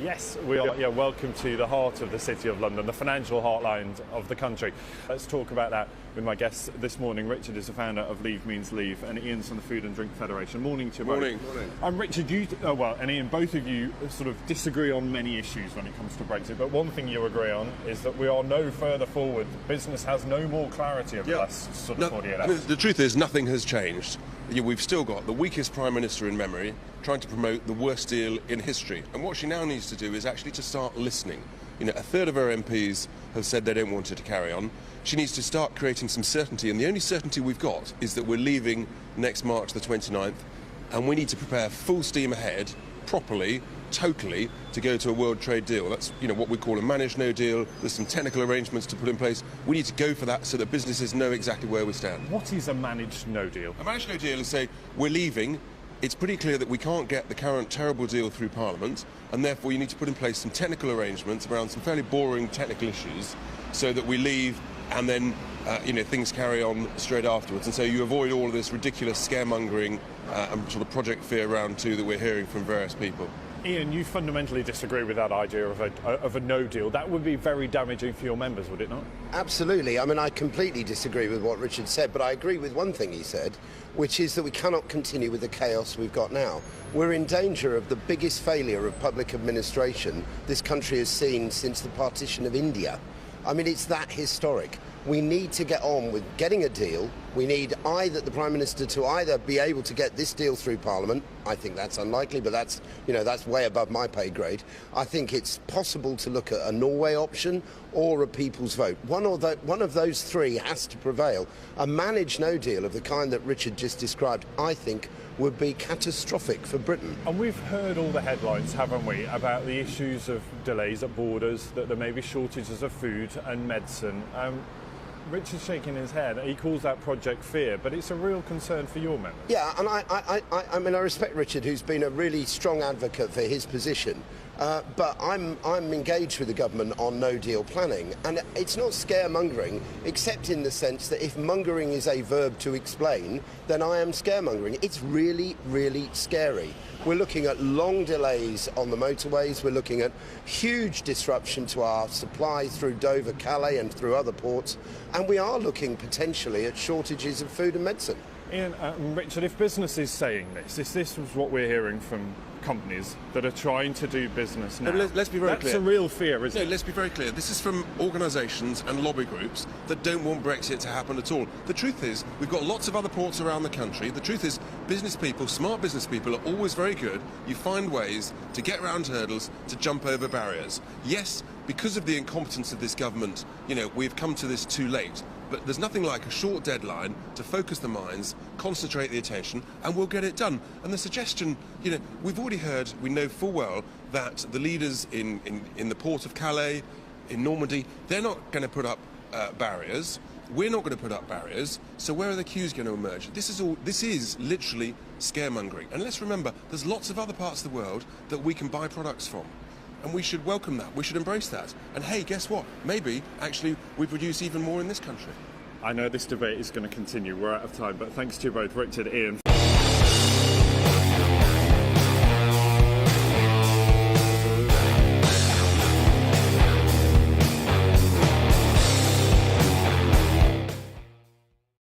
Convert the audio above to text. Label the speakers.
Speaker 1: Yes, we are. Yeah, welcome to the heart of the City of London, the financial heartland of the country. Let's talk about that with my guests this morning. Richard is the founder of Leave Means Leave, and Ian's from the Food and Drink Federation. Morning to you both.
Speaker 2: Morning.
Speaker 1: Richard, and Ian, both of you sort of disagree on many issues when it comes to Brexit, but one thing you agree on is that we are no further forward. Business has no more clarity over the last sort of 48 hours.
Speaker 2: I mean, the truth is, nothing has changed. We've still got the weakest Prime Minister in memory trying to promote the worst deal in history. And what she now needs to do is actually to start listening. A third of her MPs have said they don't want her to carry on. She needs to start creating some certainty, and the only certainty we've got is that we're leaving next March the 29th, and we need to prepare full steam ahead, properly, totally, to go to a world trade deal. That's what we call a managed no deal. There's some technical arrangements to put in place. We need to go for that so that businesses know exactly where we stand.
Speaker 1: What is a managed no deal?
Speaker 2: A managed no deal is say we're leaving. It's pretty clear that we can't get the current terrible deal through Parliament, and therefore you need to put in place some technical arrangements around some fairly boring technical issues so that we leave and then things carry on straight afterwards. And so you avoid all of this ridiculous scaremongering and sort of Project Fear round two that we're hearing from various people.
Speaker 1: Ian, you fundamentally disagree with that idea of a no deal. That would be very damaging for your members, would it not?
Speaker 3: Absolutely. I mean, I completely disagree with what Richard said, but I agree with one thing he said, which is that we cannot continue with the chaos we've got now. We're in danger of the biggest failure of public administration this country has seen since the partition of India. I mean, it's that historic. We need to get on with getting a deal. We need the Prime Minister to either be able to get this deal through Parliament. I think that's unlikely, but that's way above my pay grade. I think it's possible to look at a Norway option or a people's vote. One of those three has to prevail. A managed no deal of the kind that Richard just described, I think, would be catastrophic for Britain.
Speaker 1: And we've heard all the headlines, haven't we, about the issues of delays at borders, that there may be shortages of food and medicine. Richard's shaking his head. He calls that Project Fear, but it's a real concern for your members.
Speaker 3: Yeah, and I mean, I respect Richard, who's been a really strong advocate for his position. But I'm engaged with the government on no deal planning, and it's not scaremongering, except in the sense that if mongering is a verb to explain, then I am scaremongering. It's really, really scary. We're looking at long delays on the motorways. We're looking at huge disruption to our supply through Dover, Calais, and through other ports, and we are looking potentially at shortages of food and medicine.
Speaker 1: Ian, Richard, if business is saying this, if this was what we're hearing from companies that are trying to do business now,
Speaker 2: let's be very clear.
Speaker 1: That's a real fear, isn't it?
Speaker 2: No, let's be very clear. This is from organisations and lobby groups that don't want Brexit to happen at all. The truth is, we've got lots of other ports around the country. The truth is, business people, smart business people, are always very good. You find ways to get around hurdles, to jump over barriers. Yes, because of the incompetence of this government, we've come to this too late. But there's nothing like a short deadline to focus the minds, concentrate the attention, and we'll get it done. And the suggestion, we've already heard, we know full well that the leaders in the port of Calais, in Normandy, they're not going to put up barriers. We're not going to put up barriers. So where are the queues going to emerge? This is literally scaremongering. And let's remember, there's lots of other parts of the world that we can buy products from. And we should welcome that. We should embrace that. And hey, guess what? Maybe, actually, we produce even more in this country.
Speaker 1: I know this debate is going to continue. We're out of time, but thanks to you both, Richard, Ian.